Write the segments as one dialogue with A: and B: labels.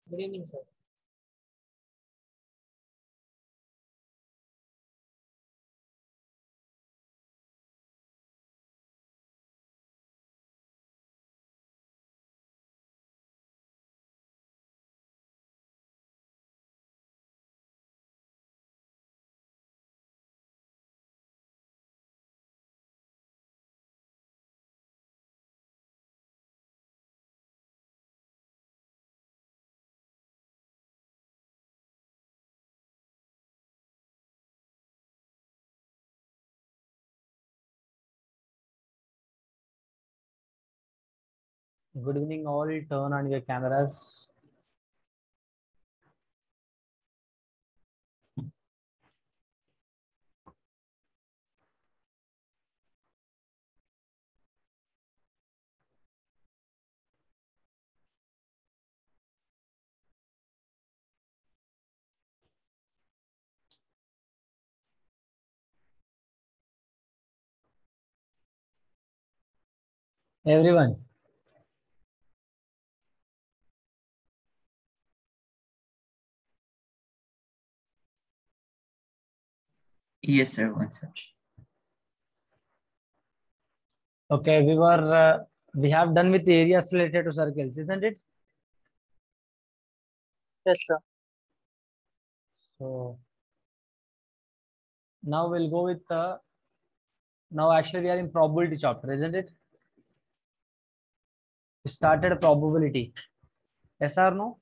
A: Good evening, sir.
B: Good evening all, turn on your cameras. Everyone.
C: Yes, sir. One sir.
B: Okay, we have done with the areas related to circles, isn't it?
A: Yes, sir.
B: So now we'll go with now actually we are in probability chapter, isn't it? We started probability. Yes or no?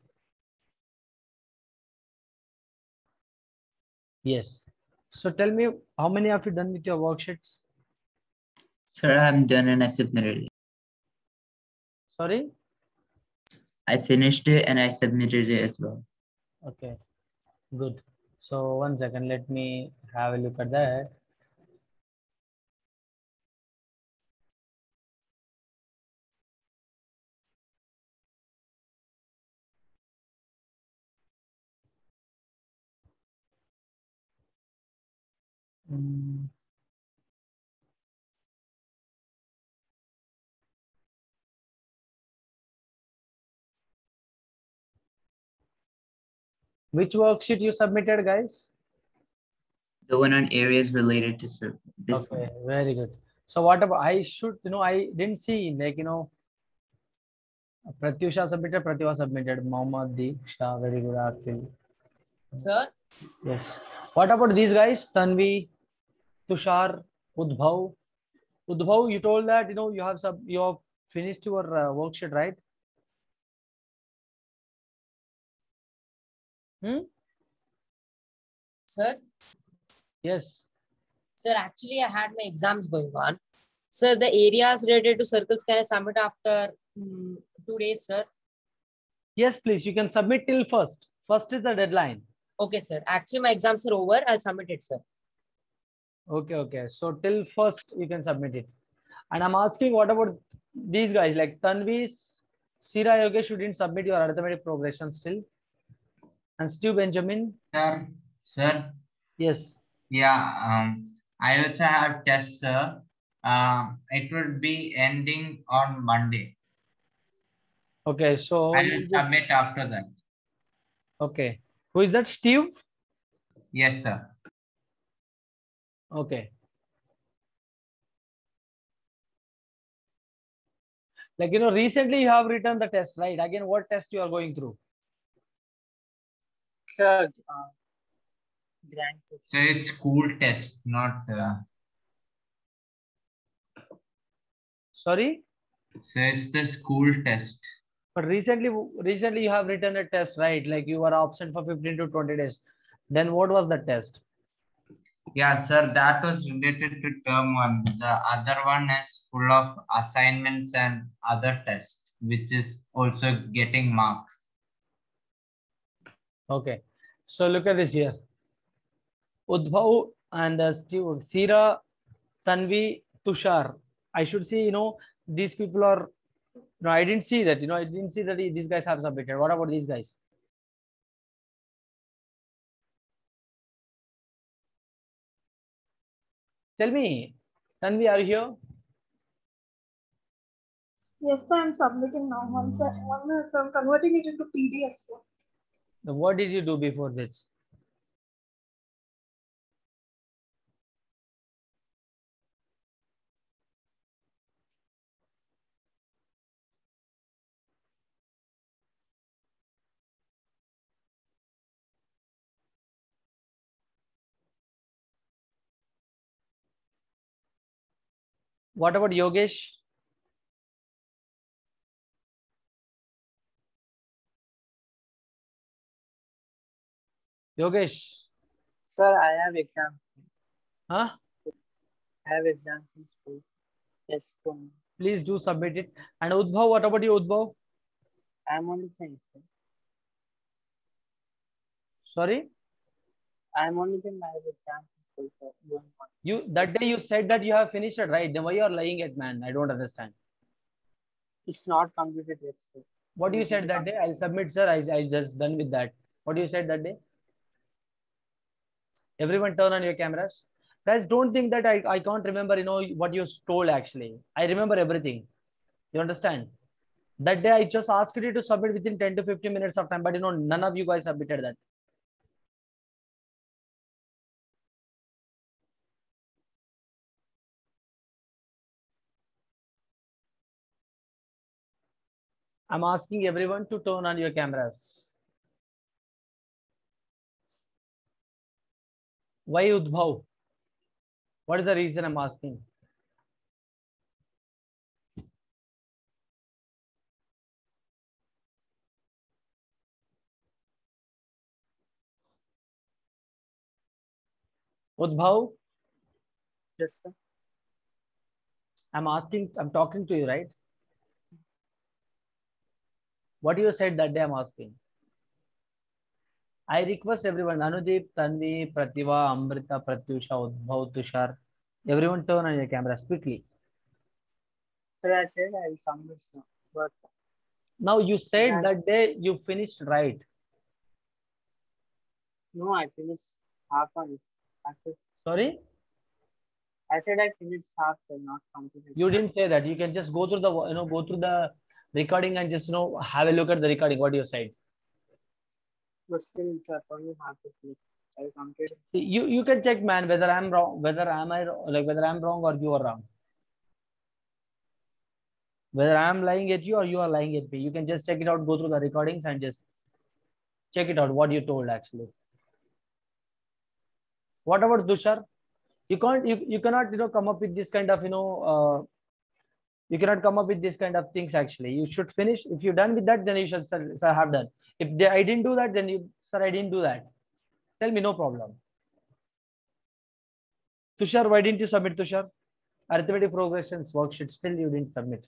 B: Yes. So tell me, how many have you done with your worksheets?
C: Sir, I'm done and I submitted it.
B: Sorry?
C: I finished it and I submitted it as well.
B: Okay, good. So 1 second, let me have a look at that. Which worksheet you submitted, guys?
C: The one on areas related to this
B: Okay,
C: one.
B: very good. So what about, I should, I didn't see, like, Pratyusha submitted, Pratibha submitted, Mohammad Deeksha, very good, Akil.
A: Sir?
B: Yes. What about these guys? Tanvi, Tushar, Udbhav. Udbhav, you told that, you have finished your worksheet, right?
A: Sir?
B: Yes.
A: Sir, actually, I had my exams going on. Sir, the areas related to circles can I submit after 2 days, sir?
B: Yes, please. You can submit till first. First is the deadline.
A: Okay, sir. Actually, my exams are over. I'll submit it, sir.
B: Okay, okay. So till first you can submit it. And I'm asking, what about these guys like Tanvi, Sira Yogesh? You didn't submit your arithmetic progression still. And Steve Benjamin.
D: Sir.
B: Yes.
D: Yeah. I also have tests, sir. It would be ending on Monday.
B: Okay, so
D: I will submit after that.
B: Okay. Who is that? Steve?
D: Yes, sir.
B: Okay. Like, recently you have written the test, right? Again, what test you are going through?
A: Sir,
D: So it's school test, not.
B: Sorry?
D: So it's the school test.
B: But recently you have written a test, right? Like you were absent for 15 to 20 days. Then what was the test?
D: Yeah, sir, that was related to term one. The other one is full of assignments and other tests, which is also getting marks.
B: Okay. So look at this here. Udbhav and Steve, Sira, Tanvi, Tushar. I should see, these people are, no, I didn't see that, I didn't see that these guys have submitted. What about these guys? Tell me, Tanvi, are you here?
E: Yes, sir, I'm submitting now. One, I'm converting it into PDF. Sir.
B: What did you do before this? What about Yogesh? Yogesh,
E: Sir, I have exam.
B: huh?
E: I have exams in school. Yes,
B: Please do submit it. And Udbhav, what about you, Udbhav?
E: I'm only saying, sir.
B: Sorry,
E: I'm only saying I have exams in school, sir. Going on.
B: you that day you said that you have finished it, right? Then why you are lying it, man? I don't understand.
E: It's not completed yet, sir.
B: What you
E: It will
B: said
E: be
B: that day?
E: completed.
B: I'll submit, sir. I just done with that. What you said that day? Everyone turn on your cameras. Guys, don't think that I can't remember, what you told actually. I remember everything. You understand? That day I just asked you to submit within 10 to 15 minutes of time, but none of you guys submitted that. I'm asking everyone to turn on your cameras. Why Udbhav? What is the reason I'm asking? Udbhav,
E: Yes, sir.
B: I'm talking to you, right? What you said that day, I'm asking. I request everyone, Anudeep, Tanvi, Prativa, Amrita, Pratyusha, Udbhav, Tushar, everyone turn on your cameras quickly.
E: Sir, I said I will submit, sir. But
B: Now you said
E: that's,
B: that day you finished, right?
E: no, I finished half on it.
B: Sorry?
E: I said I finished half, sir, not completed.
B: You didn't say that. You can just go through the recording and just have a look at the recording, what you said.
E: But still, sir, only half to click. I will complete it.
B: You can check, man, whether I'm wrong, whether I'm wrong or you are wrong. Whether I'm lying at you or you are lying at me. You can just check it out, go through the recordings and just check it out, what you told actually. What about Dushar? You cannot come up with this kind of you cannot come up with this kind of things actually. You should finish. If you're done with that, then you should sir, have done. I didn't do that, then you sir, I didn't do that. Tell me, no problem. Tushar, why didn't you submit, Tushar? Arithmetic progressions worksheet, still you didn't submit.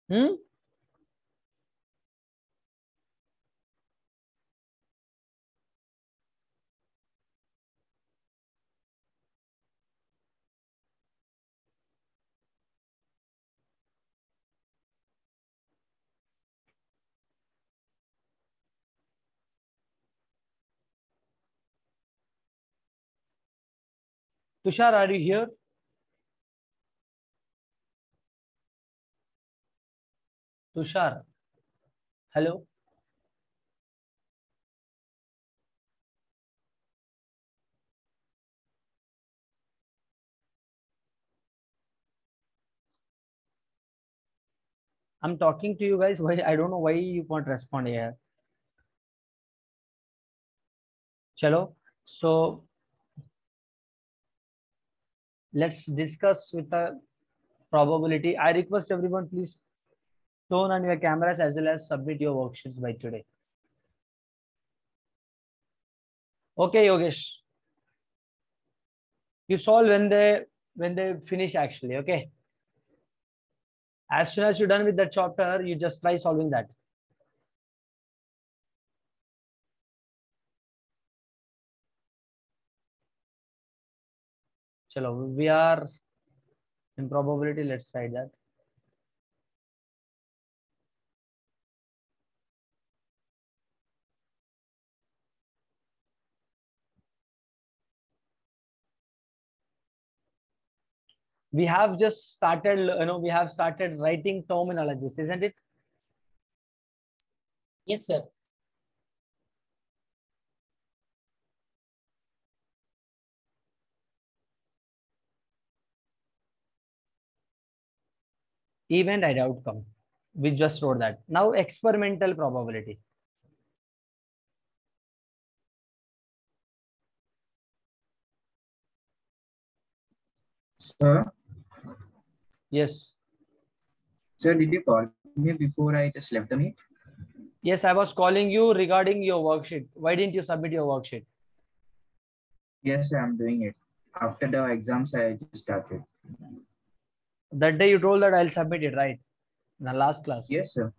B: Hmm? Tushar, are you here? Tushar, hello. I'm talking to you guys. Why I don't know why you can't respond here. Chalo. So let's discuss with the probability. I request everyone, please turn on your cameras as well as submit your worksheets by today. Okay, Yogesh. You solve when they finish actually. Okay. As soon as you're done with that chapter, you just try solving that. Chalo, we are in probability. Let's try that. We have just started, we have started writing terminologies, isn't it?
A: Yes, sir.
B: Event and outcome. We just wrote that. Now experimental probability.
F: Sir,
B: Yes.
F: sir, did you call me before I just left the meet?
B: Yes, I was calling you regarding your worksheet. Why didn't you submit your worksheet?
F: Yes, sir, I'm doing it. After the exams, I just started.
B: That day you told that I'll submit it, right? In the last class.
F: Yes, sir.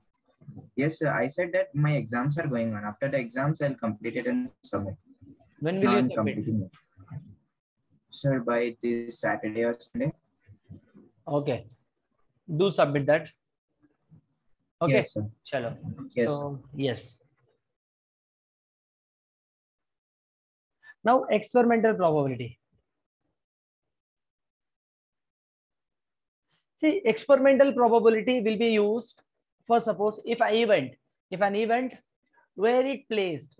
F: Yes, sir. I said that my exams are going on. After the exams, I'll complete it and submit.
B: When will
F: Now
B: you
F: I'm
B: submit?
F: completing it. Sir, by this Saturday or Sunday.
B: Okay. Do submit that. Okay.
F: Yes, sir.
B: Chalo.
F: Yes.
B: So, yes. Now, experimental probability. See, experimental probability will be used for, suppose, if an event where it placed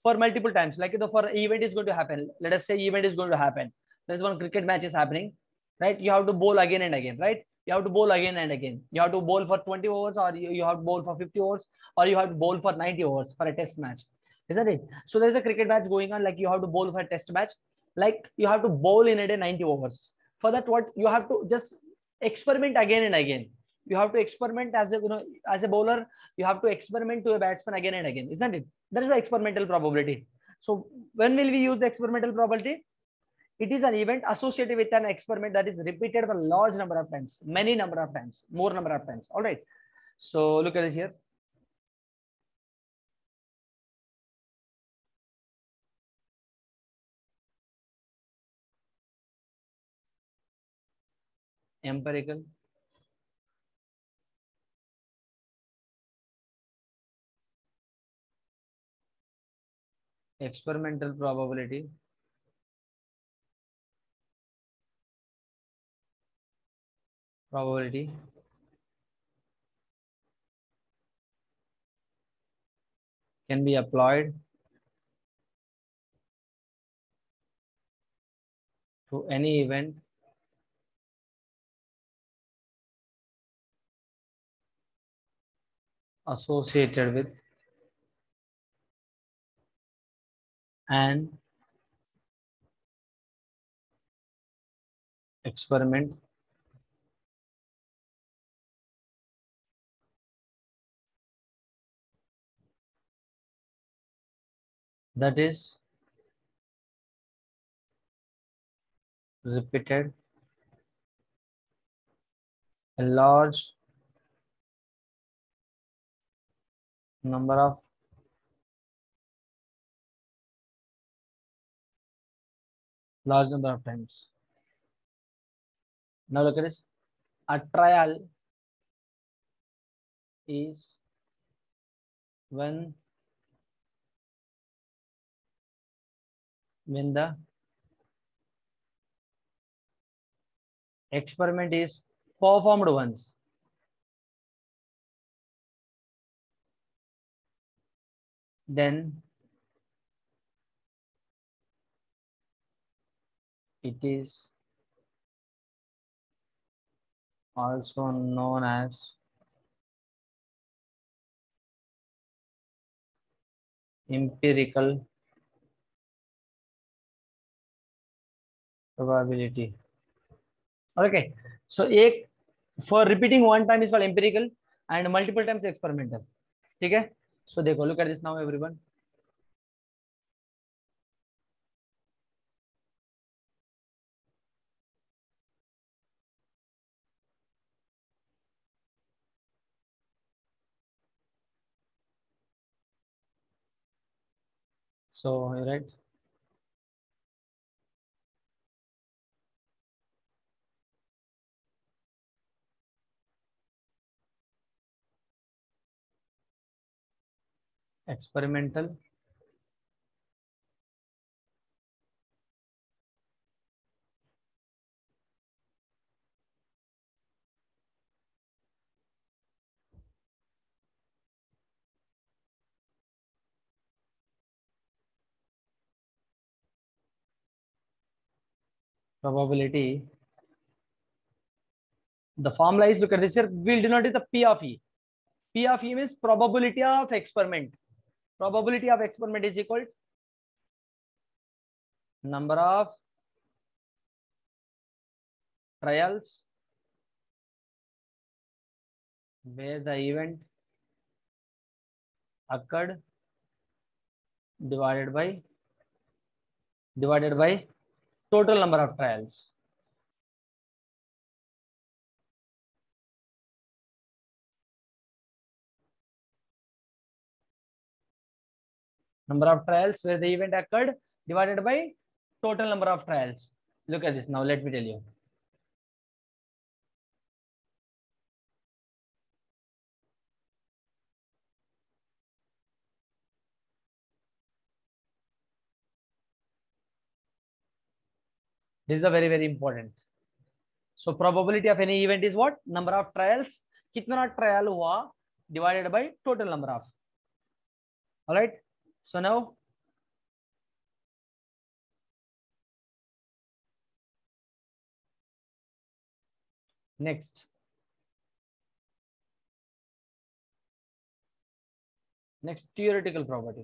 B: for multiple times, like the for event is going to happen. Let us say event is going to happen. There's one cricket match is happening, right? You have to bowl again and again, right? You have to bowl again and again. You have to bowl for 20 overs, or you have to bowl for 50 overs, or you have to bowl for 90 overs for a test match, isn't it? So there's a cricket match going on, like you have to bowl for a test match, like you have to bowl in a day 90 overs. For that, what you have to just experiment again and again. You have to experiment as a as a bowler. You have to experiment to a batsman again and again, isn't it? That is the experimental probability. So when will we use the experimental probability? It is an event associated with an experiment that is repeated a large number of times, many number of times, more number of times. All right. So look at this here. Empirical. Experimental probability. Probability. Can be applied to any event associated with an experiment that is repeated a large number of times. Now look at this. A trial is when the experiment is performed once, then it is also known as empirical probability. Okay, so एक for repeating one time is called empirical and multiple times experimental. ठीक है? So देखो, look at this now, everyone. So right. Experimental probability. The formula is, look at this here, we'll denote it the P of E. P of E means probability of experiment. Probability of experiment is equal to number of trials where the event occurred divided by total number of trials. Number of trials where the event occurred divided by total number of trials. Look at this now. Let me tell you. This is a very, very important. So probability of any event is what? Number of trials. कितना trial हुआ divided by total number of. All right. So now next theoretical property.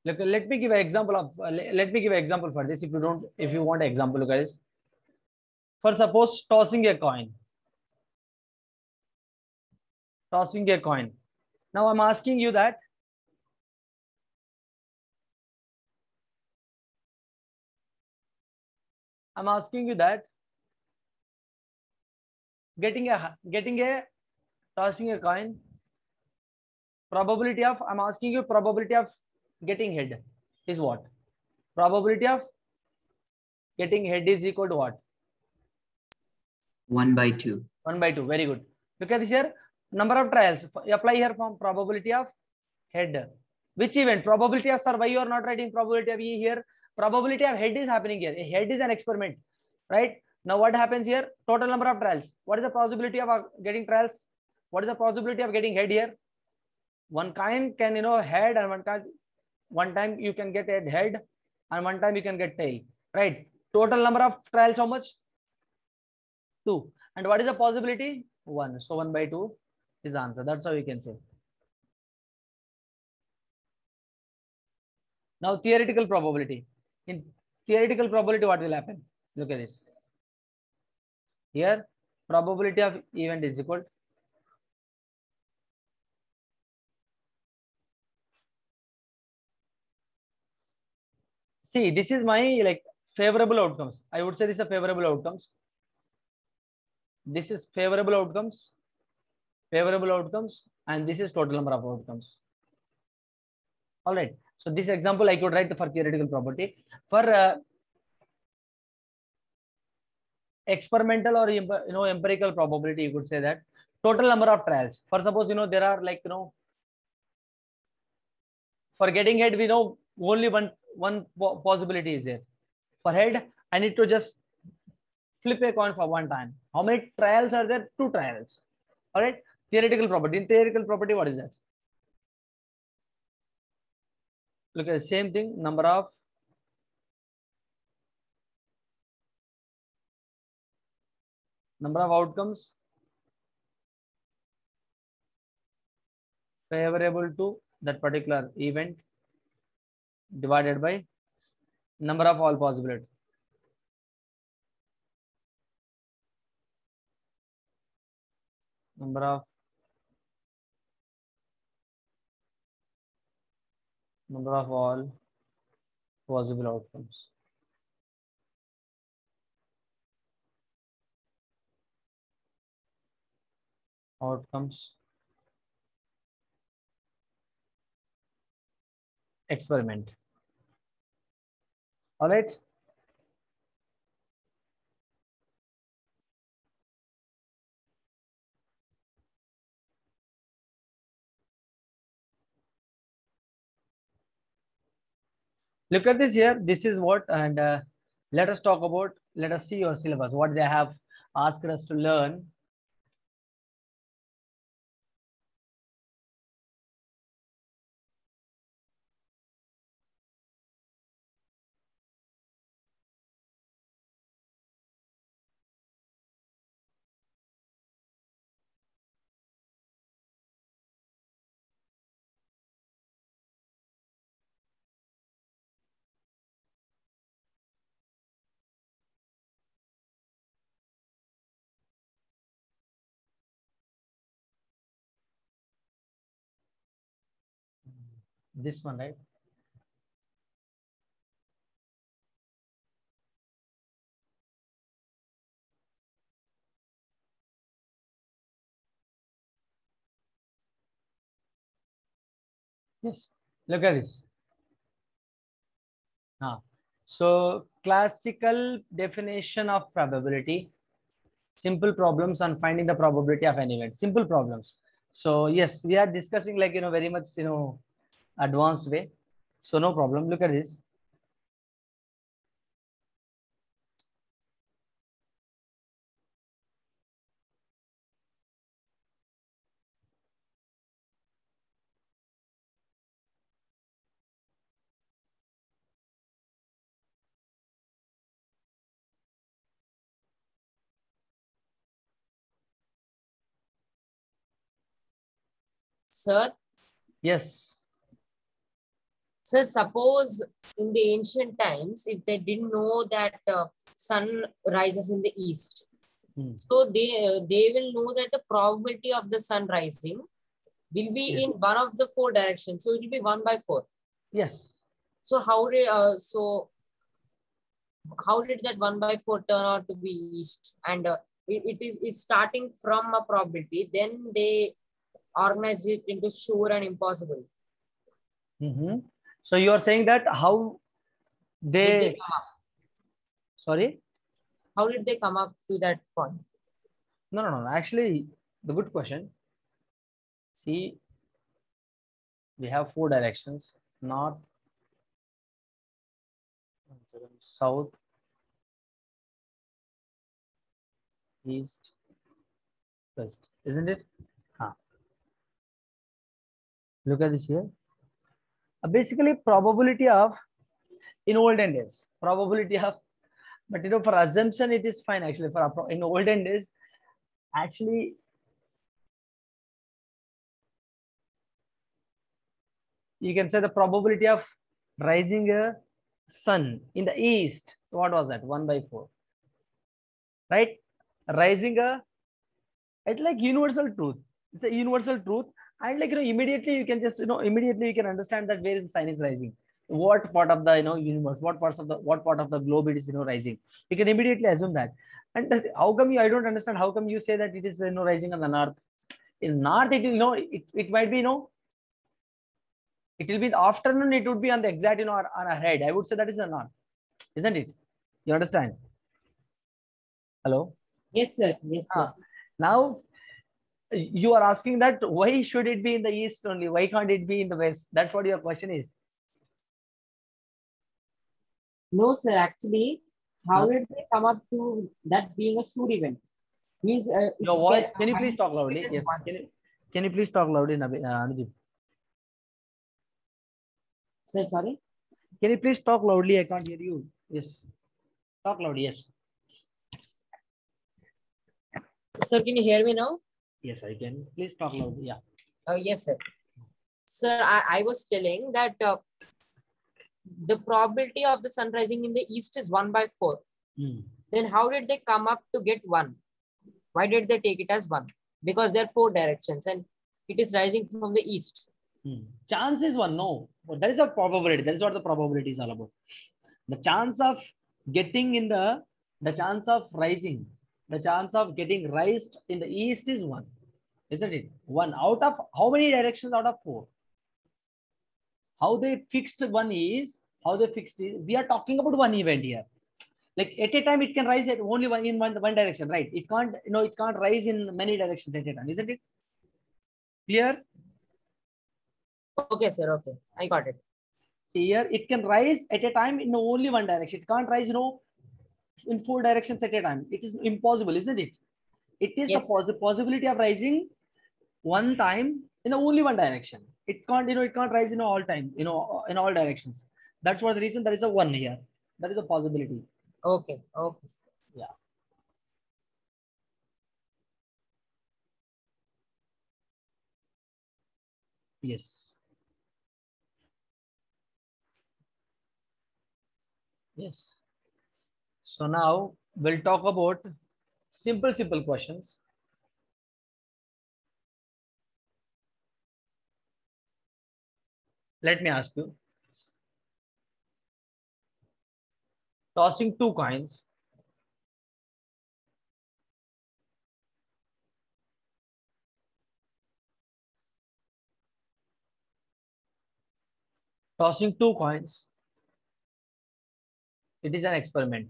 B: Let me give an example of for this. If you want an example, guys. For suppose tossing a coin. Now I'm asking you that getting a tossing a coin, probability of, I'm asking you probability of getting head is what? Probability of getting head is equal to what?
C: 1/2.
B: 1/2. Very good. Look at this here. Number of trials. Apply here from probability of head. Which event? Probability of, sir, why you are not writing probability of E here? Probability of head is happening here. A head is an experiment, right? Now what happens here? Total number of trials. What is the possibility of getting trials? What is the possibility of getting head here? One kind can, head, and one time you can get a head, and one time you can get tail, right? Total number of trials, how much? 2. And what is the possibility? 1. So 1/2 is the answer. That's how we can say. Now theoretical probability. In theoretical probability, what will happen? Look at this. Here, probability of event is equal. See, this is my favorable outcomes. I would say this is a favorable outcomes. This is favorable outcomes, and this is total number of outcomes. All right. So this example I could write for theoretical property. For experimental or empirical probability, you could say that total number of trials. For suppose there are for getting head, we know only one possibility is there. For head, I need to just flip a coin for one time. How many trials are there? 2 trials. All right. Theoretical property. In theoretical property, what is that? Look at the same thing. Number of outcomes favorable to that particular event divided by number of all possibilities. Number of all possible outcomes. Experiment. All right. Look at this here. This is what, and let us see your syllabus, what they have asked us to learn. This one, right? Yes. Look at this. So classical definition of probability, simple problems on finding the probability of an event, simple problems. So yes, we are discussing like, very much, advanced way. So no problem. Look at this.
A: Sir,
B: Yes.
A: sir, suppose in the ancient times, if they didn't know that sun rises in the east, so they will know that the probability of the sun rising will be
B: Yes.
A: in one of the four directions. So it will be 1/4.
B: Yes.
A: So how did that 1/4 turn out to be east? And it's starting from a probability. Then they organize it into sure and impossible.
B: So you are saying that how
A: Did they
B: they,
A: come up?
B: sorry?
A: How did they come up to that point?
B: No. Actually, the good question. See, we have four directions: north, south, east, west, isn't it? Look at this here. Basically, probability of, in olden days, probability of, but for assumption it is fine actually. For in olden days, actually, you can say the probability of rising a sun in the east. What was that? 1/4, right? Rising a, it's like universal truth. It's a universal truth, and like immediately you can just immediately you can understand that where is the sun is rising, what part of the universe, what part of the globe it is rising. You can immediately assume that. And how come I don't understand how come you say that it is rising on the north. In north it will it might be it will be the afternoon, it would be on the exact on our head. I would say that is the north, isn't it? You understand? Hello?
A: Yes, sir. Yes, sir.
B: Now you are asking that why should it be in the east only? Why can't it be in the west? That's what your question is.
A: No, sir. Actually, how did they come up to that being a sure event? Please,
B: Your voice, can you please talk loudly? Yes. Can you please talk loudly, Anujit?
A: Sir, sorry.
B: Can you please talk loudly? I can't hear you. Yes. Talk loudly. Yes.
A: Sir, can you hear me now?
B: Yes, I can. Please talk loudly. Yeah.
A: Yes, sir. Sir, I was telling that the probability of the sun rising in the east is 1/4. Then how did they come up to get 1? Why did they take it as 1? Because there are 4 directions and it is rising from the east.
B: Chance is 1. No, that is a probability. That is what the probability is all about. The chance of getting in the chance of rising, the chance of getting raised in the east is 1, isn't it? 1 out of how many directions out of 4? How they fixed 1 is, how they fixed it. We are talking about one event here. Like at a time, it can rise at only one direction, right? It can't, it can't rise in many directions at a time, isn't it? Clear?
A: Okay, sir. Okay, I got it.
B: See here, it can rise at a time in only one direction. It can't rise, in 4 directions at a time. It is impossible, isn't it? It is the possibility of rising one time in only one direction. It can't, it can't rise in all time, in all directions. That's what the reason there is a 1 here. That is a possibility.
A: Okay. Okay.
B: Yeah. Yes. Yes. So now we'll talk about simple questions. Let me ask you. Tossing two coins. Tossing two coins. It is an experiment.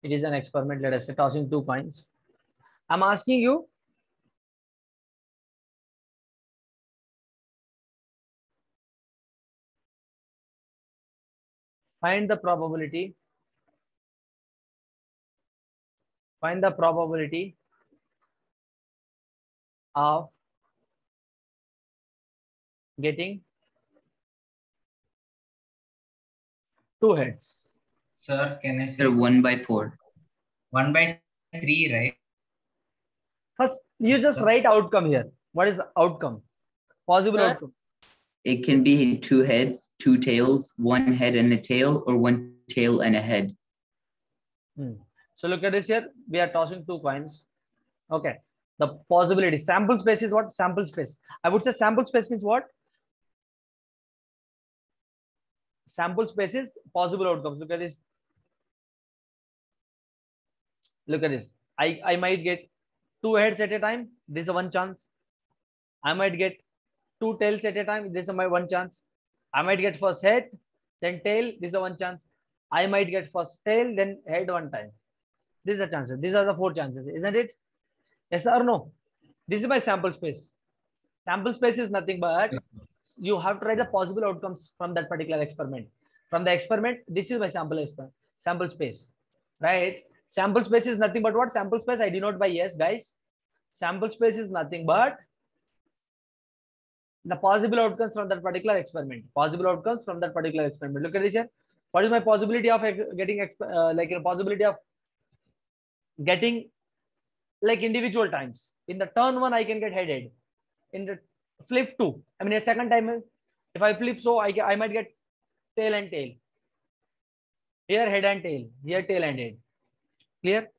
B: It is an experiment. Let us say tossing two coins. I'm asking you. Find the probability. Find the probability of getting two heads.
D: Sir, can I say
C: Sir, 1/4.
D: 1/3, right?
B: First, you just
D: Sir.
B: write outcome here. What is the outcome? Possible
A: Sir?
B: outcome.
C: It can be 2 heads, 2 tails, 1 head and a tail, or 1 tail and a head.
B: So look at this here. We are tossing two coins. Okay. The possibility. Sample space is what? Sample space. I would say sample space means what? Sample space is possible outcomes. Look at this. Look at this. I might get two heads at a time. This is a one chance. I might get two tails at a time. This is my one chance. I might get first head, then tail. This is a one chance. I might get first tail, then head one time. These are chances. These are the four chances, isn't it? Yes or no? This is my sample space. Sample space is nothing but you have to write the possible outcomes from that particular experiment. From the experiment, this is my sample space, right? Sample space is nothing but what? Sample space I denote by yes, guys. Sample space is nothing but the possible outcomes from that particular experiment. Possible outcomes from that particular experiment. Look at this here. What is my possibility of getting possibility of getting like individual times? In the turn one, I can get headed. In the flip two, I mean a second time, if I flip, so I might get tail and tail. Here head and tail. Here tail and head. Clear?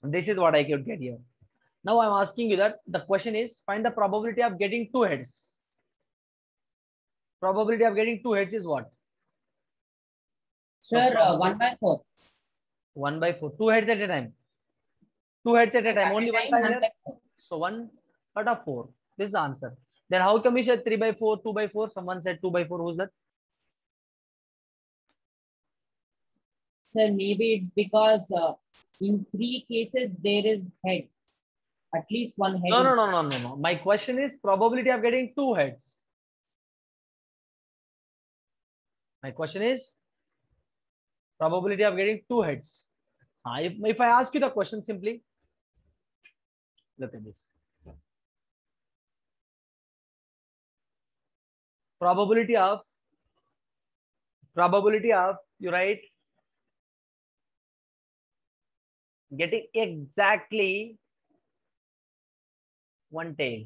B: This is what I could get here. Now I'm asking you that the question is find the probability of getting two heads. Probability of getting two heads is what?
A: Sir, 1/4.
B: 1/4. Two heads at a time. Two heads at a time. Only one time here. So 1/4. This is the answer. Then how come you said 3/4, 2/4? Someone said 2/4. Who's that?
A: Sir, maybe it's because in 3 cases there is head. At least one head.
B: No. My question is probability of getting two heads. My question is probability of getting two heads. If I ask you the question simply, look at this. Probability of you write getting exactly one tail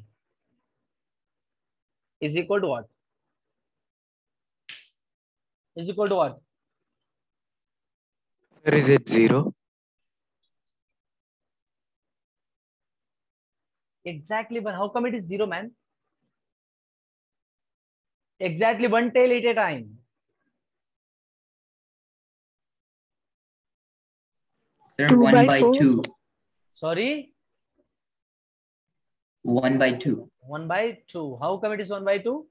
B: is equal to what? Is equal to what?
G: Sir, is it 0?
B: Exactly, but how come it is 0, man? Exactly one tail at a time.
C: Sir, 1/2.
B: Sorry?
C: 1/2.
B: 1/2. How come it is 1/2?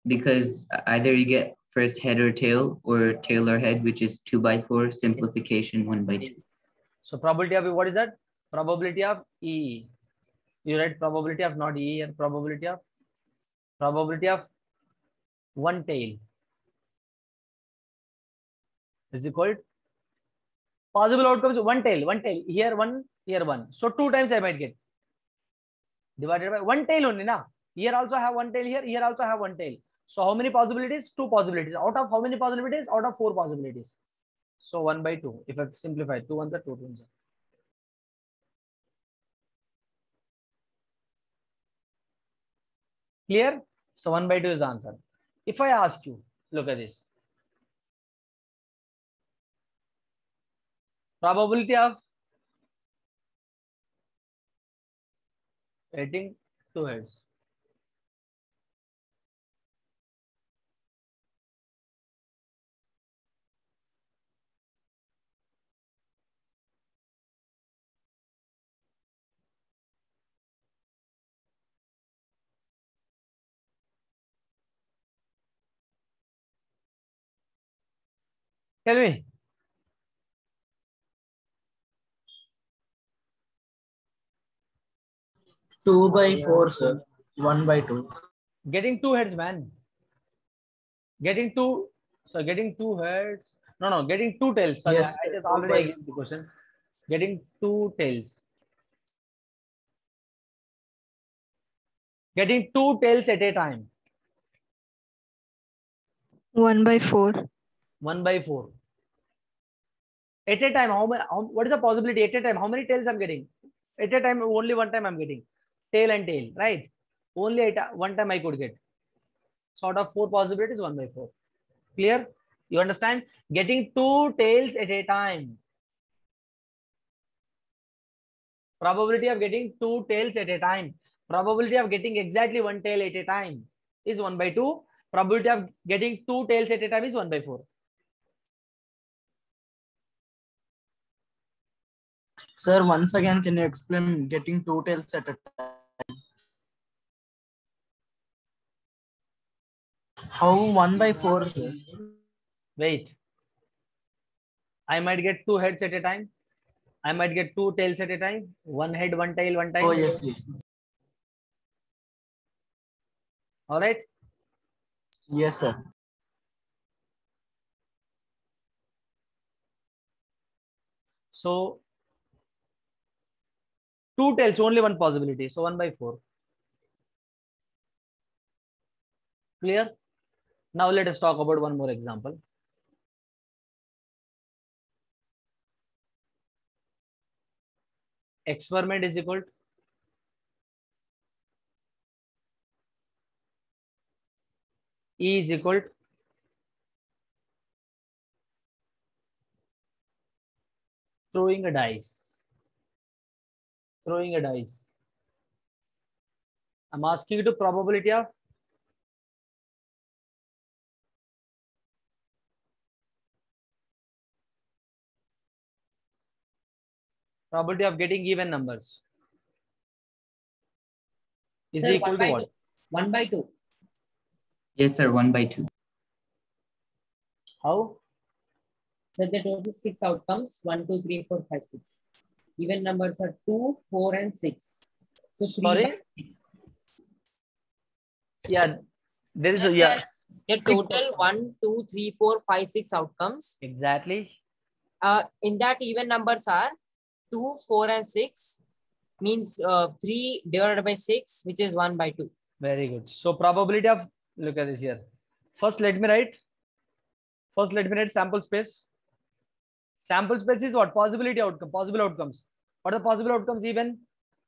C: Because either you get first head or tail, or tail or head, which is 2/4. Simplification 1/2.
B: So probability of what is that? Probability of E. You write probability of not E and probability of one tail is equal to possible outcomes. One tail, here one, here one. So 2 times I might get divided by one tail only. Now here also have one tail, here also have one tail. So how many possibilities? 2 possibilities. Out of how many possibilities? Out of 4 possibilities. So 1/2. If I simplify, 2 ones are 2 ones. Clear? So 1/2 is the answer. If I ask you, look at this. Probability of getting two heads. Tell me.
E: Two by four, sir. 1/2.
B: Getting two heads, man. Getting two. So getting two heads. No, getting two tails. Sorry,
E: Yes,
B: I
E: sir.
B: just already gave the question. Getting two tails. Getting two tails at a time.
G: 1/4.
B: 1/4. At a time, what is the possibility at a time? How many tails I'm getting? At a time, only one time I'm getting. Tail and tail, right? Only at one time I could get. So out of 4 possibilities, 1/4. Clear? You understand? Getting two tails at a time. Probability of getting two tails at a time. Probability of getting exactly one tail at a time is 1/2. Probability of getting two tails at a time is 1/4.
E: Sir, once again, can you explain getting two tails at a time? How 1/4, sir?
B: Wait. I might get two heads at a time. I might get two tails at a time. One head, one tail, one time.
E: Oh, yes.
B: All right.
E: Yes, sir.
B: So two tails, only one possibility. So 1/4. Clear? Now let us talk about one more example. Experiment is equal to E is equal to throwing a dice. Throwing a dice. I'm asking you to probability of getting even numbers is
A: Sir,
B: equal to what?
A: 1/2.
C: Yes, sir. 1/2.
B: How?
A: So the total 6 outcomes: 1, 2, 3, 4, 5, 6. Even numbers are 2, 4, and 6. So 3/6.
B: Yeah, there is
A: Sir,
B: a yeah.
A: The total 1, 2, 3, 4, 5, 6 outcomes.
B: Exactly.
A: In that, even numbers are 2, 4, and 6. Means 3 divided by 6, which is 1/2.
B: Very good. So probability of, look at this here. First, let me write sample space. Sample space is what? Possibility outcome, possible outcomes. What are the possible outcomes even?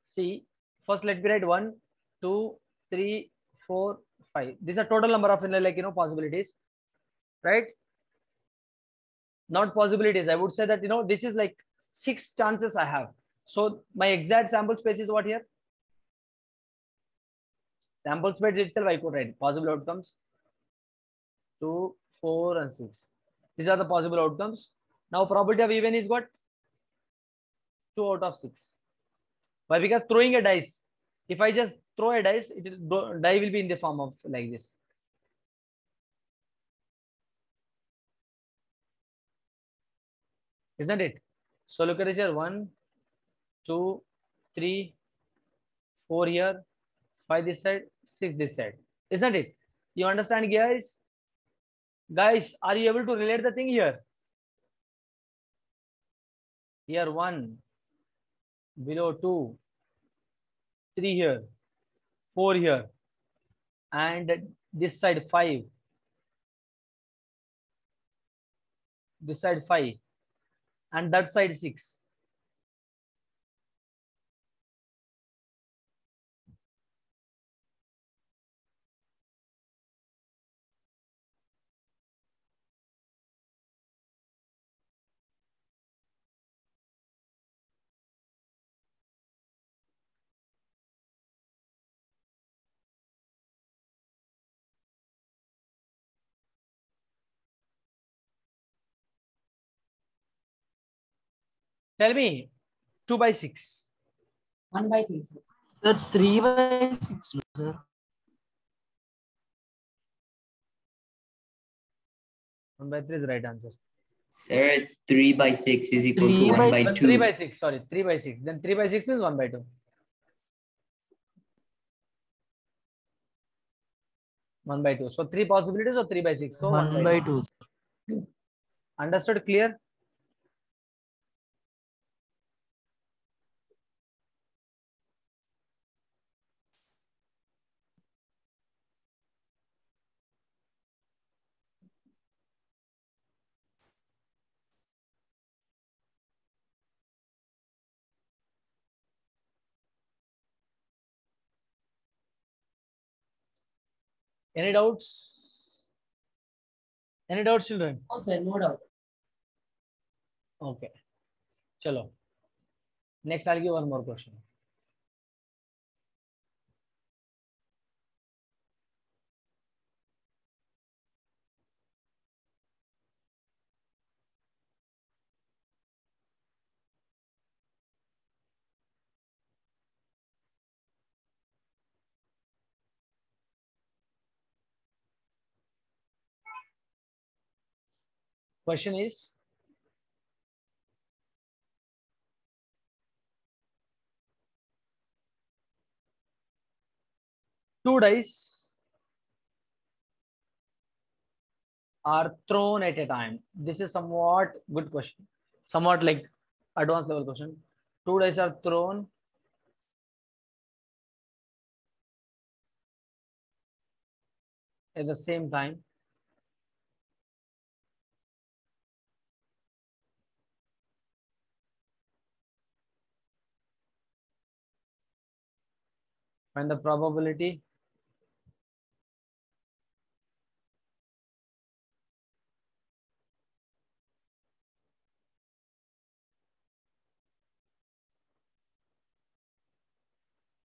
B: See, first let me write 1, 2, 3, 4, 5. These are total number of possibilities, right? Not possibilities. I would say that this is like 6 chances I have. So my exact sample space is what here? Sample space itself I could write possible outcomes 2, 4, and 6. These are the possible outcomes. Now probability of even is what? 2 out of 6. Why? Because throwing a dice. If I just throw a dice, die will be in the form of like this. Isn't it? So look at this here. 1, 2, 3, 4 here, 5 this side, 6 this side. Isn't it? You understand, guys? Guys, are you able to relate the thing here? Here 1, below 2, 3 here, 4 here, and this side 5. This side 5, and that side 6. Tell me, 2/6.
A: 1/3, sir.
E: Sir, 3/6, sir.
B: 1/3 is the right answer.
C: Sir, it's 3 by 6 is equal to
H: 3
C: 1
H: by
C: by
B: 3
C: 2.
B: by 6. Sorry, 3 by 6. Then 3 by 6 means 1 by 2. 1 by 2. So 3 possibilities or 3 by 6. So
H: 1 by 2.
B: Understood? Clear? Any doubts? Any doubts, children?
A: No, sir, no doubt.
B: Okay. Chalo. Next, I'll give one more question. Question is, two dice are thrown at a time. This is somewhat good question. Somewhat like advanced level question. Two dice are thrown at the same time. Find the probability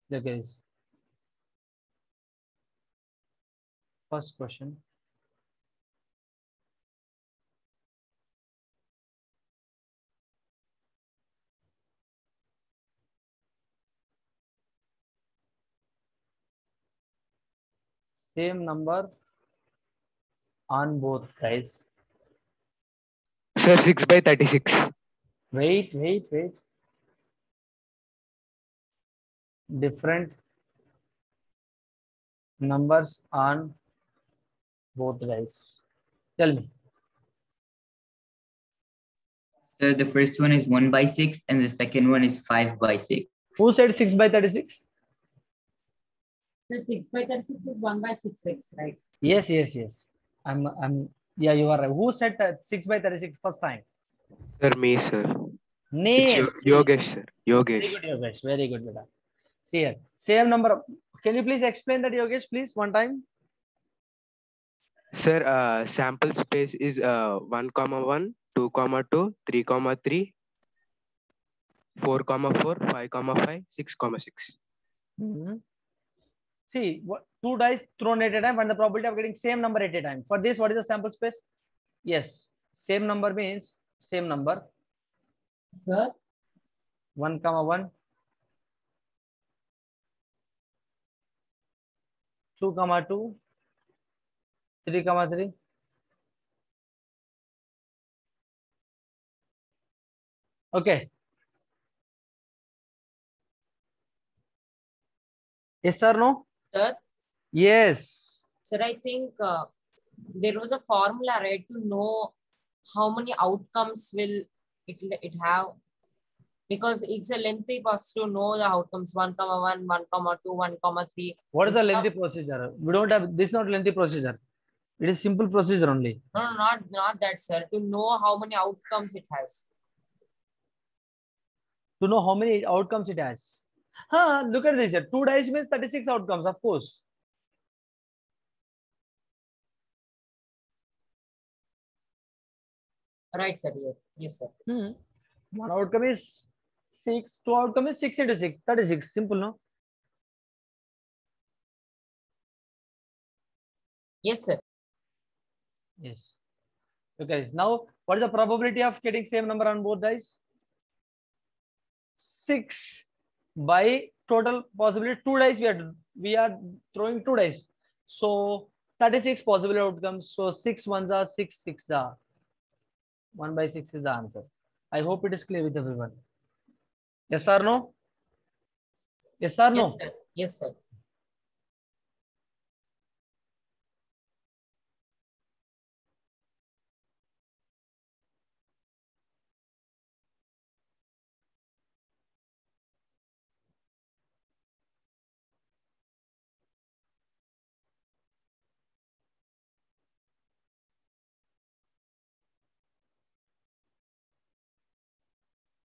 B: the case. First question. Same number on both sides.
I: Sir, 6 by 36.
B: Wait. Different numbers on both sides. Tell me.
C: Sir, the first one is 1 by 6 and the second one is 5 by 6.
B: Who said 6 by 36?
A: So 6 by 36 is 1 by 6x, right?
B: Yes. Yeah, you are right. Who said 6 by 36 first time?
I: Sir, me, sir.
B: Name.
I: It's Yogesh, sir. Yogesh.
B: Very good, Yogesh. Very good, beta. See here. Same number. Can you please explain that, Yogesh, please, one time?
I: Sir, sample space is 1, 1, 2, 2, 3, 3, 4, 4, 5, 5, 6, 6.
B: See, two dice thrown at a time and the probability of getting same number at a time. For this, what is the sample space? Yes, same number means same number.
A: Sir?
B: 1, 1, 2, 2, 3, 3. Okay. Yes or no?
A: Sir?
B: Yes.
A: Sir, I think there was a formula, right, to know how many outcomes will it have, because it's a lengthy process to know the outcomes 1, 1, 1, 2, 1, 3.
B: What is the lengthy procedure? We don't have this. Is not lengthy procedure. It is simple procedure only.
A: No, not that, sir. To know how many outcomes it has.
B: To know how many outcomes it has. Look at this here. 2 dice means 36 outcomes, of course.
A: Right, sir. Yes, sir.
B: One outcome is 6. 2 outcome is 6 into 6. 36. Simple, no?
A: Yes, sir.
B: Yes. Okay. Now, what is the probability of getting same number on both dice? 6 by total possibility. 2 dice we are throwing 2 dice. So 36 possible outcomes. So 6 ones are 6 6 are. 1 by 6 is the answer. I hope it is clear with everyone. Yes or no? Yes or no?
A: Yes, sir. Yes, sir.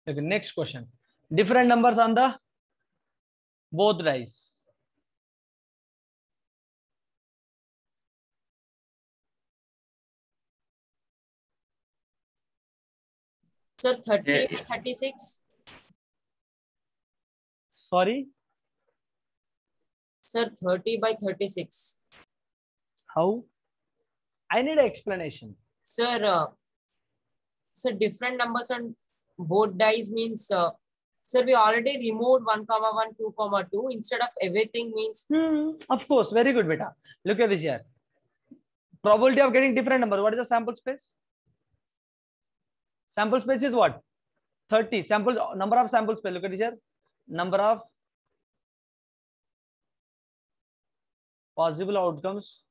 B: Okay, next question. Different numbers on the both dice.
A: Sir, 30
C: Yeah,
A: by 36.
B: Sorry,
A: Sir, 30 by 36.
B: how? I need an explanation.
A: Sir, so different numbers on both dice means, sir, we already removed 1 comma 1, 2 comma 2 instead of everything means.
B: Of course, very good, beta. Look at this here. Probability of getting different number. What is the sample space? Sample space is what? 30. Sample number of sample space. Look at this here. Number of possible outcomes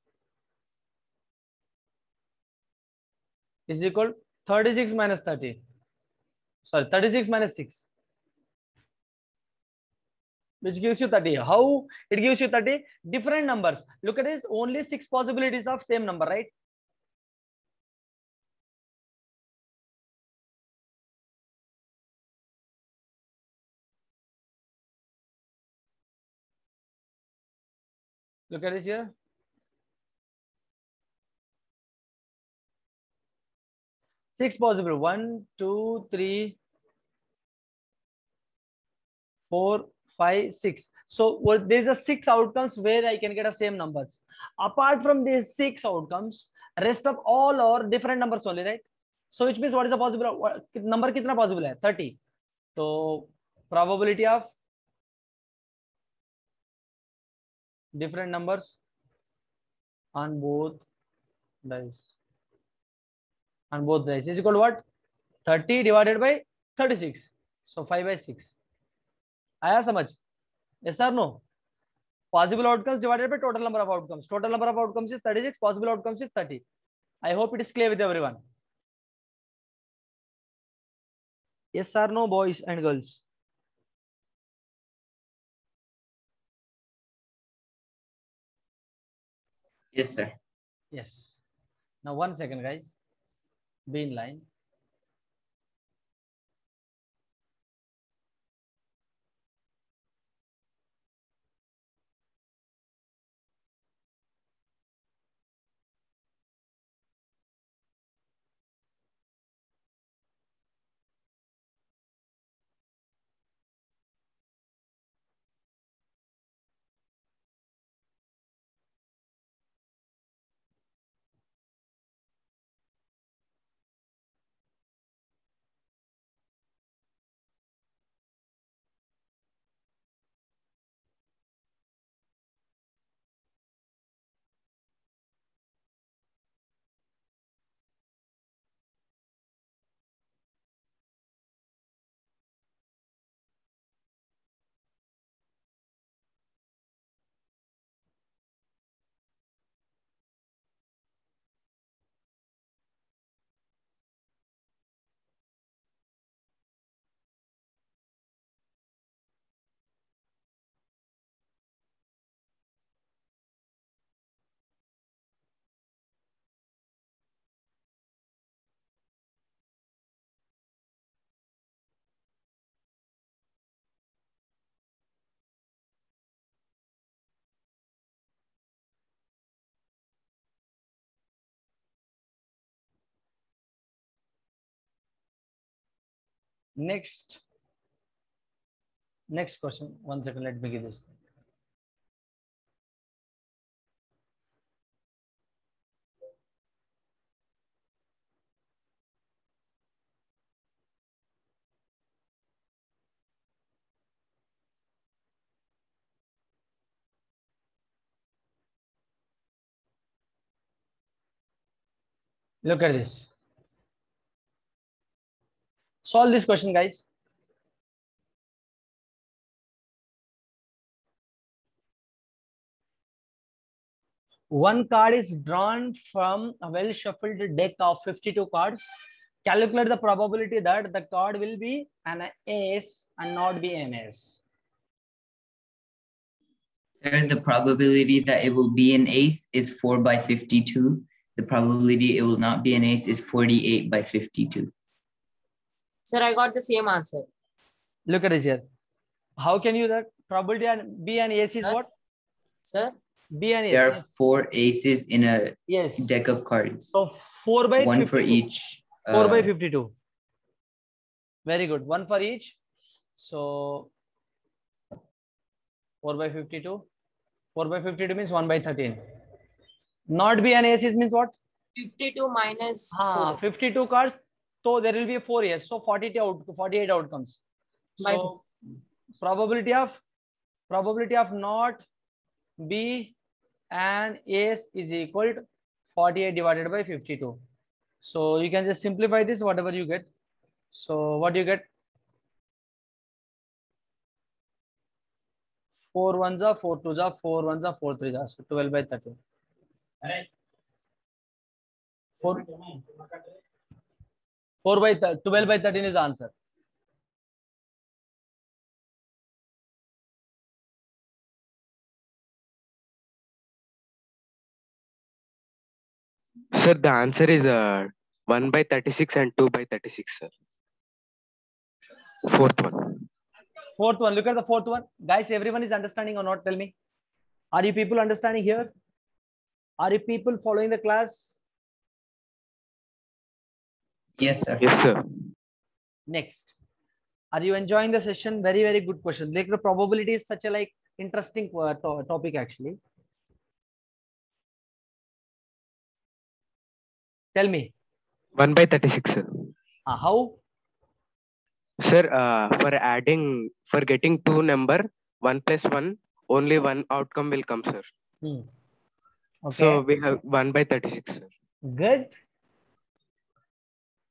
B: is equal 36 minus 30. Sorry, 36 minus 6. Which gives you 30. How it gives you 30? Different numbers. Look at this. Only 6 possibilities of same number, right? Look at this here. Six possible. 1, 2, 3, 4, 5, 6. So there's a 6 outcomes where I can get the same numbers. Apart from these 6 outcomes, rest of all are different numbers only, right? So which means what is the possible number? Kitna possible hai? 30. So probability of different numbers on both dice. On both dice is equal to what? 30 divided by 36. So 5 by 6. आया समझ? Yes or no? Possible outcomes divided by total number of outcomes. Total number of outcomes is 36. Possible outcomes is 30. I hope it is clear with everyone. Yes or no, boys and girls?
C: yes, sir.
B: Yes. Now 1 second, guys. Be in line. Next question. 1 second. Let me give this. Look at this. Solve this question, guys. One card is drawn from a well shuffled deck of 52 cards. Calculate the probability that the card will be an ace and not be an ace.
C: Sir, the probability that it will be an ace is 4 by 52. The probability it will not be an ace is 48 by 52.
A: Sir, I got the same answer.
B: Look at this here. How can you that probability and be an ace is what?
A: Sir?
B: Be an ace.
C: There are 4 aces in a deck of cards.
B: So 4 by
C: 1
B: 52.
C: for each.
B: 4 by 52. Very good. 1 for each. So 4 by 52. 4 by 52 means 1 by 13. Not be an ace means what?
A: 52 minus 4.
B: 52 cards. So there will be 4 years. So 48 outcomes. So probability of not be an ace is equal to 48 divided by 52. So you can just simplify this, whatever you get. So what do you get? 4 ones are 4 twos are 4 ones are 4 threes are, so 12 by 13. 4 by 12 by 13 is the answer.
I: Sir, the answer is 1 by 36 and 2 by 36, sir. Fourth one.
B: Fourth one. Look at the fourth one. Guys, everyone is understanding or not? Tell me. Are you people understanding here? Are you people following the class?
C: Yes, sir.
I: Yes, sir.
B: Next. Are you enjoying the session? Very, very good question. Like the probability is such a interesting topic actually. Tell me.
I: 1 by 36, sir.
B: How?
I: Sir, for getting 2 number, 1 plus 1, only 1 outcome will come, sir.
B: Okay.
I: So we have 1 by 36, sir.
B: Good.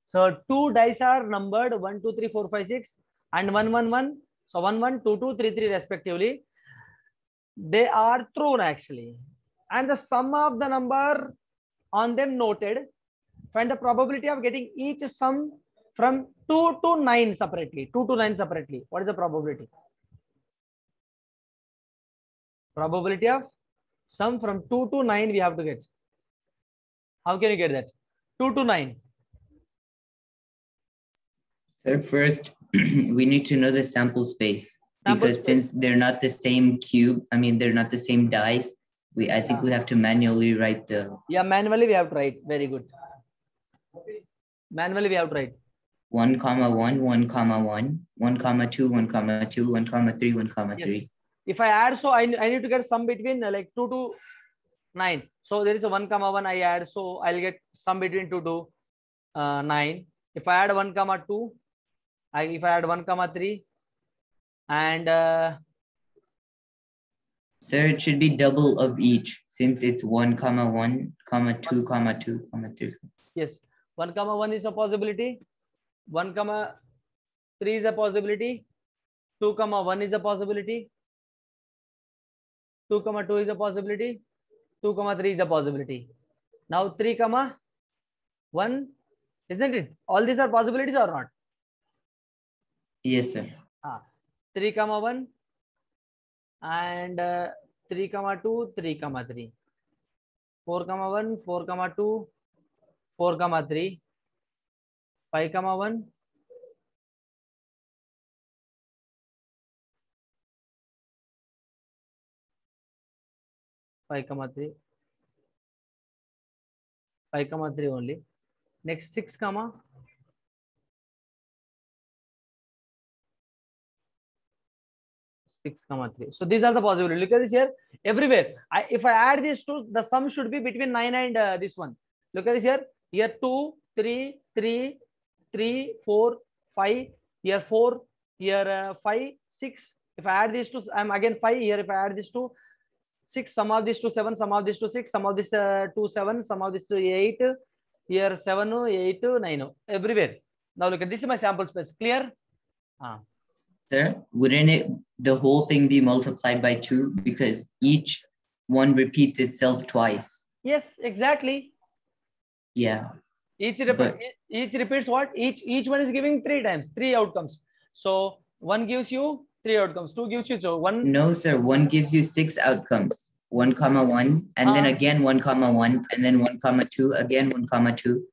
B: So 2 dice are numbered 1, 2, 3, 4, 5, 6 and 1, 1, 1. So 1, 1, 2, 2, 3, 3 respectively. They are thrown actually. And the sum of the number on them noted. Find the probability of getting each sum from 2 to 9 separately. 2 to 9 separately. What is the probability? Probability of sum from 2 to 9 we have to get. How can you get that? 2 to 9.
C: Sir, first, we need to know the sample space. Because since they're not the same cube, I mean, they're not the same dice, I think we have to manually write the...
B: Yeah, manually we have to write. Very good. Manually we have to write.
C: 1, 1, 1, 1, 1, 2, 1, 2, 1, 3, 1, 3.
B: Yes. If I add, so I need to get sum between like 2 to 9. So there is a 1, 1 I add. So I'll get sum between 2 to 9. If I add 1, 2, if I add 1, 3, and
C: sir, it should be double of each since it's 1, 1, 2, 2, 3.
B: Yes, 1, 1 is a possibility. 1, 3 is a possibility. 2, 1 is a possibility. 2, 2 is a possibility. 2, 3 is a possibility. Now 3, 1, isn't it? All these are possibilities or not?
C: Yes, sir.
B: 3, 1 and 3, 2, 3, 3. 4, 1, 4, 2, 4, 3. 5, 1. 5, 3. 5, 3 only. Next 6, 6, 3. So these are the possibilities. Look at this here. Everywhere. If I add these two, the sum should be between 9 and this one. Look at this here. Here 2, 3, 3, 3, 4, 5. Here 4. Here 5, 6. If I add these two, I'm again 5. Here if I add these two, 6. Sum of these two 7. Sum of these two 6. Sum of this 2 7. Sum of this 8. Here 7, 8, 9. Everywhere. Now look at this is my sample space. Clear?
C: Sir, wouldn't it the whole thing be multiplied by 2 because each one repeats itself twice?
B: Yes, exactly.
C: Yeah.
B: Each repeats what? Each one is giving 3 times, 3 outcomes. So 1 gives you 3 outcomes, 2 gives you so 1.
C: No, sir. 1 gives you 6 outcomes. 1, 1, and then again 1, 1, and then 1, 2, again 1, 2,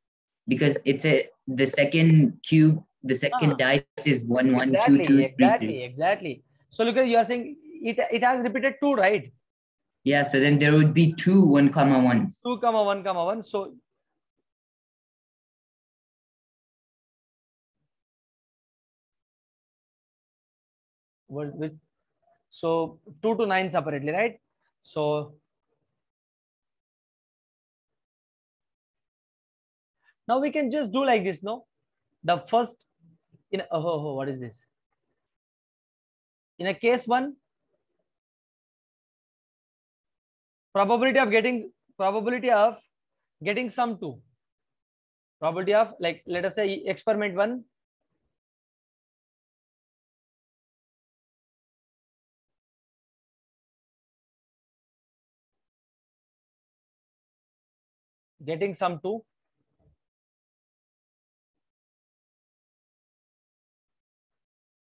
C: because it's the second cube, the second dice is 1, 1, 2, 2, 3, 3.
B: Exactly. So look at you are saying it has repeated 2, right?
C: Yeah. So then there would be 2 1, 1s.
B: 2, 1, 1. So so 2 to 9 separately, right? So now we can just do like this, no? The first in what is this? In a case 1, probability of getting sum 2. Probability of, like, let us say experiment 1. Getting sum 2.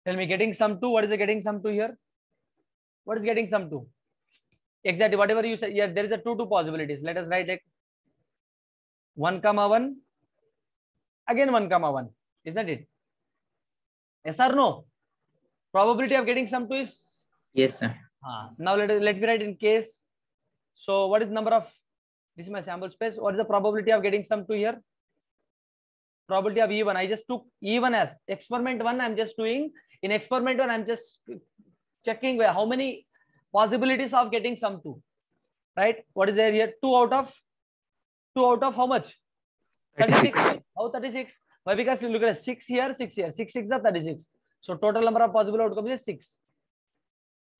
B: Tell me, getting sum 2, what is the getting sum 2 here? What is getting sum 2? Exactly, whatever you said. Yeah, there is a 2 possibilities. Let us write it. 1, 1, again 1, 1, isn't it? Yes or no? Probability of getting sum 2 is?
C: Yes, sir.
B: Now let me write in case. So what is the number of, this is my sample space. What is the probability of getting sum 2 here? Probability of E1. I just took E1 as experiment 1. I'm just doing in experiment 1. I'm just checking where how many possibilities of getting sum 2. Right? What is there here? 2 out of how much? 36. How 36? Why? Because you look at 6 here, 6 here. 6 6 are 36. So total number of possible outcomes is 6.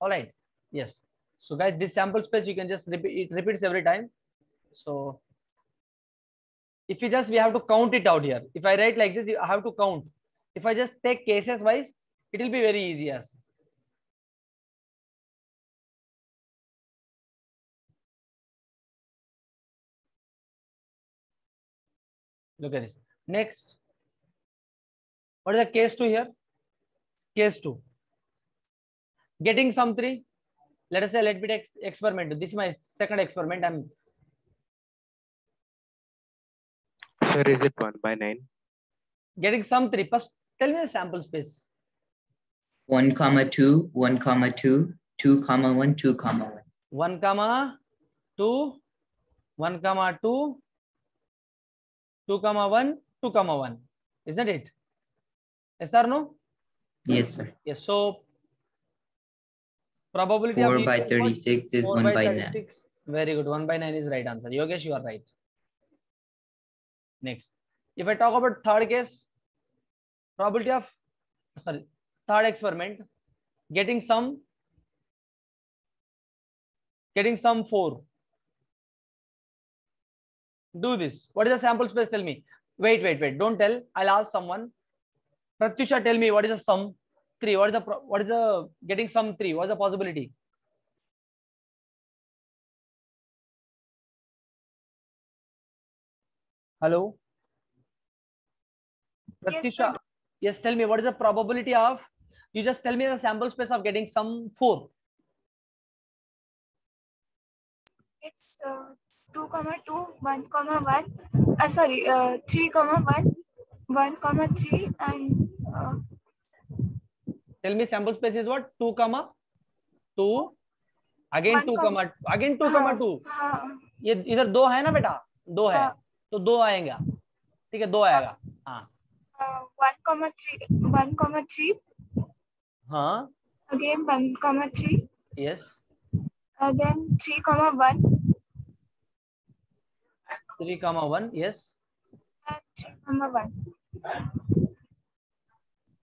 B: All right. Yes. So guys, this sample space you can just repeat. It repeats every time. So if we have to count it out here. If I write like this, I have to count. If I just take cases wise, it will be very easy. Yes. Look at this. Next. What is the case 2 here? Case 2. Getting sum 3. Let us say, let me take experiment. This is my second experiment.
I: Sir, is it 1 by 9?
B: Getting sum 3. First, tell me the sample space.
C: 1, 2, 1, 2, 2, 1, 2, 1.
B: 1, 2, 1, 2, 2, 1, 2, 1. Isn't it? Yes or no?
C: Yes, sir.
B: Yes. So probability
C: 4
B: of
C: by 36 is 1 by 9.
B: Very good. 1 by 9 is right answer. Yogesh, you are right. Next. If I talk about third case, probability of, third experiment, getting sum 4. Do this. What is the sample space? Tell me. Wait. Don't tell. I'll ask someone. Pratyusha, tell me what is the sum 3? What is the getting sum 3? What is the possibility? Hello? Pratyusha. Yes, tell me what is the probability of, you just tell me the sample space of getting sum 4.
G: It's 2, 2, 1, 1. Sorry, 3, 1, 1, 3, and
B: tell me sample space is what? 2, 2, again 2, again 2, 2. ये इधर 2 है ना बेटा, 2 है, तो 2 आएगा, ठीक है, 2 आएगा. हाँ.
G: 1, 3.
B: हाँ.
G: Again 1, 3.
B: Yes.
G: Then 3, 1.
B: 3, 1. Yes.
G: And 3, 1.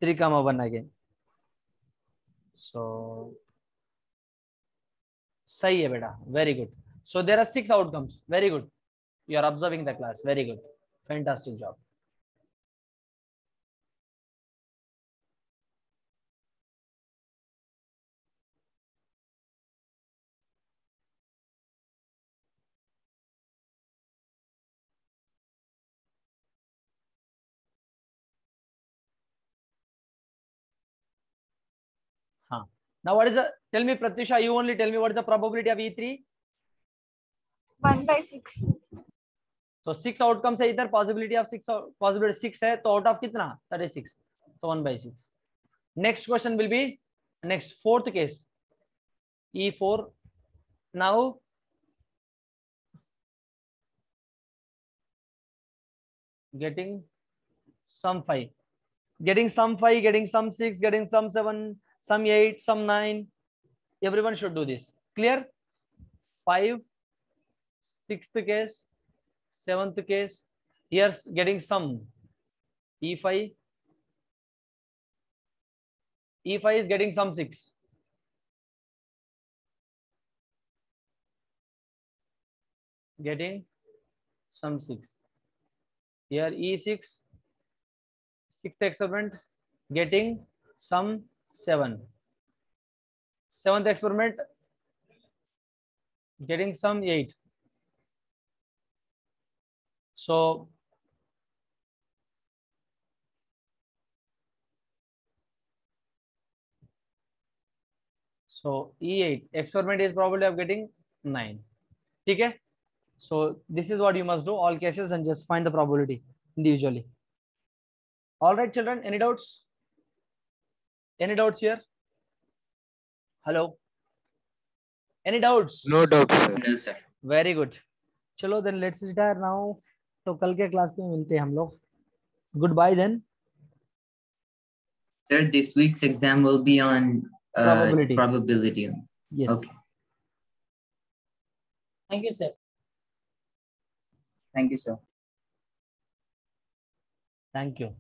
B: 3, 1 again. So सही है बेटा. Very good. So there are 6 outcomes. Very good. You are observing the class. Very good. Fantastic job. हाँ. Now what is the, tell me Pratyusha, you only tell me what is the probability of E3?
G: 1/6.
B: So 6 outcomes है इधर, possibility of 6, possibility 6 है, तो out of कितना? 36. So 1/6. Next question will be next fourth case, E4. Now getting some 5, getting some 5, getting some 6, getting some 7, some 8, some 9. Everyone should do this. Clear? 5, 6th case, 7th case. Here's getting some E5. E5 is getting some 6. Getting some 6. Here E6, 6th experiment, getting some 7. 7th experiment, getting some 8. So E8 experiment is probability of getting 9. Okay. So this is what you must do, all cases, and just find the probability individually. All right, children, any doubts? Any doubts here? Hello? Any doubts?
I: No doubts, sir.
C: No, sir.
B: Very good. चलो then let's retire now. तो कल के class में मिलते हैं हम लोग. Goodbye then.
C: Sir, this week's exam will be on probability.
B: Yes.
C: Okay.
A: Thank you, sir.
F: Thank you, sir.
B: Thank you.